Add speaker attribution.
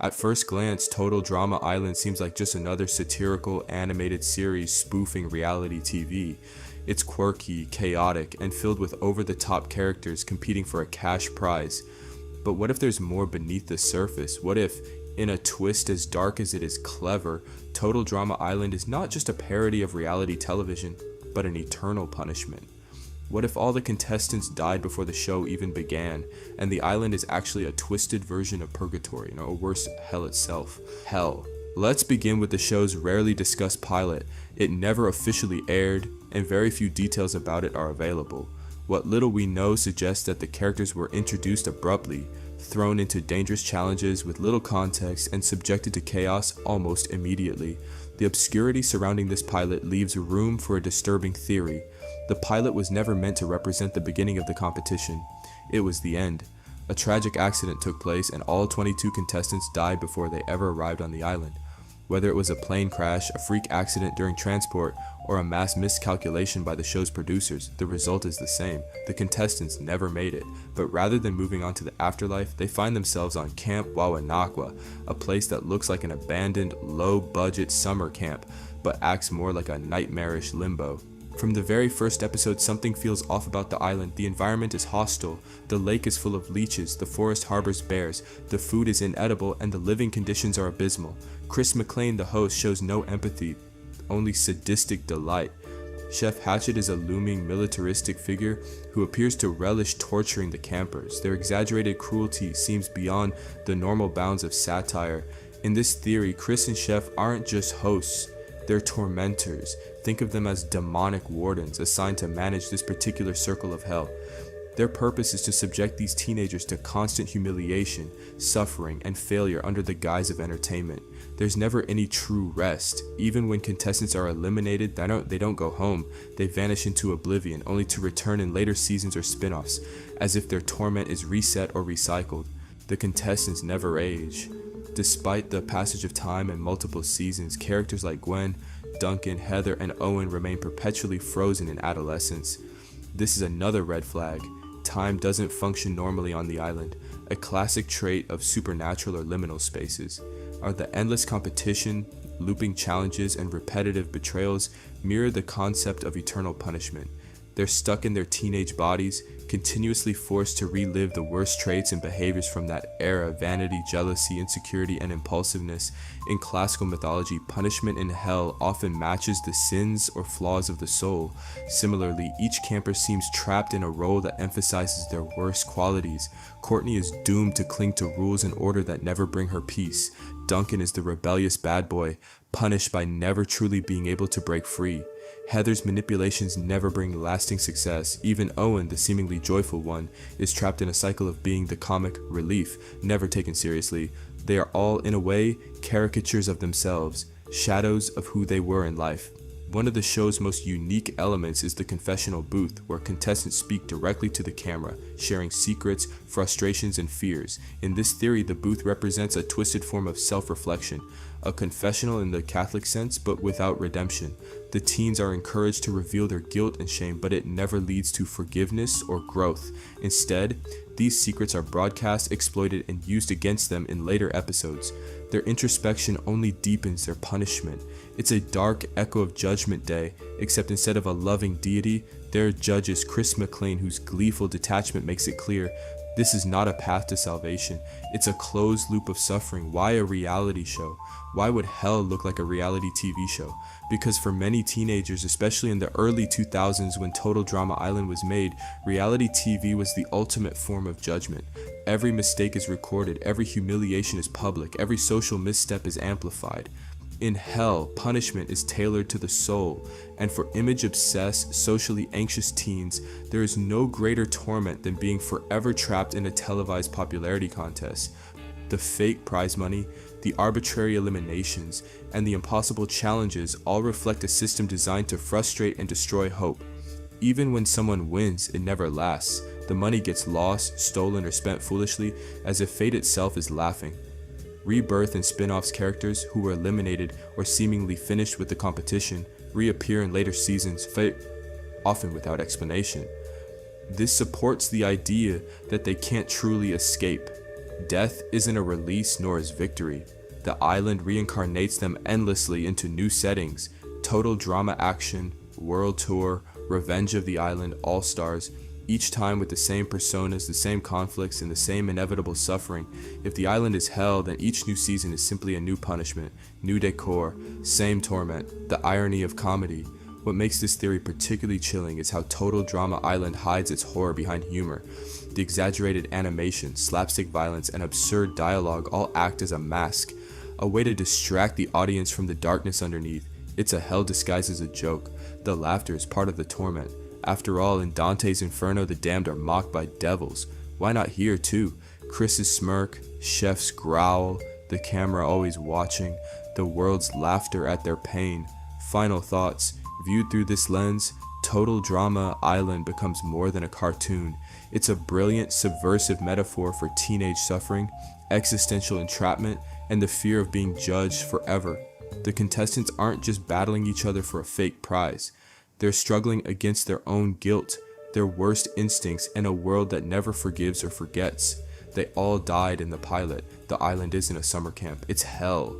Speaker 1: At first glance, Total Drama Island seems like just another satirical animated series spoofing reality TV. It's quirky, chaotic, and filled with over-the-top characters competing for a cash prize. But what if there's more beneath the surface? What if, in a twist as dark as it is clever, Total Drama Island is not just a parody of reality television, but an eternal punishment? What if all the contestants died before the show even began, and the island is actually a twisted version of purgatory, or worse, hell itself? Hell. Let's begin with the show's rarely discussed pilot. It never officially aired, and very few details about it are available. What little we know suggests that the characters were introduced abruptly, thrown into dangerous challenges with little context, and subjected to chaos almost immediately. The obscurity surrounding this pilot leaves room for a disturbing theory. The pilot was never meant to represent the beginning of the competition. It was the end. A tragic accident took place and all 22 contestants died before they ever arrived on the island. Whether it was a plane crash, a freak accident during transport, or a mass miscalculation by the show's producers, the result is the same. The contestants never made it, but rather than moving on to the afterlife, they find themselves on Camp Wawanakwa, a place that looks like an abandoned, low-budget summer camp, but acts more like a nightmarish limbo. From the very first episode, something feels off about the island. The environment is hostile, the lake is full of leeches, the forest harbors bears, the food is inedible, and the living conditions are abysmal. Chris McLean, the host, shows no empathy, only sadistic delight. Chef Hatchet is a looming, militaristic figure who appears to relish torturing the campers. Their exaggerated cruelty seems beyond the normal bounds of satire. In this theory, Chris and Chef aren't just hosts, they're tormentors. Think of them as demonic wardens assigned to manage this particular circle of hell. Their purpose is to subject these teenagers to constant humiliation, suffering, and failure under the guise of entertainment. There's never any true rest. Even when contestants are eliminated, they don't go home. They vanish into oblivion, only to return in later seasons or spin-offs, as if their torment is reset or recycled. The contestants never age. Despite the passage of time and multiple seasons, characters like Gwen, Duncan, Heather, and Owen remain perpetually frozen in adolescence. This is another red flag. Time doesn't function normally on the island, a classic trait of supernatural or liminal spaces. Are the endless competition, looping challenges, and repetitive betrayals mirror the concept of eternal punishment? They're stuck in their teenage bodies, continuously forced to relive the worst traits and behaviors from that era: vanity, jealousy, insecurity, and impulsiveness. In classical mythology, punishment in hell often matches the sins or flaws of the soul. Similarly, each camper seems trapped in a role that emphasizes their worst qualities. Courtney is doomed to cling to rules and order that never bring her peace. Duncan is the rebellious bad boy, punished by never truly being able to break free. Heather's manipulations never bring lasting success. Even Owen, the seemingly joyful one, is trapped in a cycle of being the comic relief, never taken seriously. They are all, in a way, caricatures of themselves, shadows of who they were in life. One of the show's most unique elements is the confessional booth, where contestants speak directly to the camera, sharing secrets, frustrations, and fears. In this theory, the booth represents a twisted form of self-reflection, a confessional in the Catholic sense, but without redemption. The teens are encouraged to reveal their guilt and shame, but it never leads to forgiveness or growth. Instead, these secrets are broadcast, exploited, and used against them in later episodes. Their introspection only deepens their punishment. It's a dark echo of Judgment Day, except instead of a loving deity, their judge is Chris McLean, whose gleeful detachment makes it clear this is not a path to salvation. It's a closed loop of suffering. Why a reality show? Why would hell look like a reality TV show? Because for many teenagers, especially in the early 2000s when Total Drama Island was made, reality TV was the ultimate form of judgment. Every mistake is recorded, every humiliation is public, every social misstep is amplified. In hell, punishment is tailored to the soul, and for image-obsessed, socially anxious teens, there is no greater torment than being forever trapped in a televised popularity contest. The fake prize money, the arbitrary eliminations, and the impossible challenges all reflect a system designed to frustrate and destroy hope. Even when someone wins, it never lasts. The money gets lost, stolen, or spent foolishly, as if fate itself is laughing. Rebirth and spin-offs characters who were eliminated or seemingly finished with the competition reappear in later seasons, often without explanation. This supports the idea that they can't truly escape. Death isn't a release nor is victory. The island reincarnates them endlessly into new settings. Total drama action, world tour, Revenge of the Island, All Stars, each time with the same personas, the same conflicts, and the same inevitable suffering. If the island is hell, then each new season is simply a new punishment, new decor, same torment, the irony of comedy. What makes this theory particularly chilling is how Total Drama Island hides its horror behind humor. The exaggerated animation, slapstick violence, and absurd dialogue all act as a mask, a way to distract the audience from the darkness underneath. It's a hell disguised as a joke. The laughter is part of the torment. After all, in Dante's Inferno, the damned are mocked by devils. Why not here too? Chris's smirk, Chef's growl, the camera always watching, the world's laughter at their pain. Final thoughts. Viewed through this lens, Total Drama Island becomes more than a cartoon. It's a brilliant, subversive metaphor for teenage suffering, existential entrapment, and the fear of being judged forever. The contestants aren't just battling each other for a fake prize. They're struggling against their own guilt, their worst instincts, and a world that never forgives or forgets. They all died in the pilot. The island isn't a summer camp, it's hell.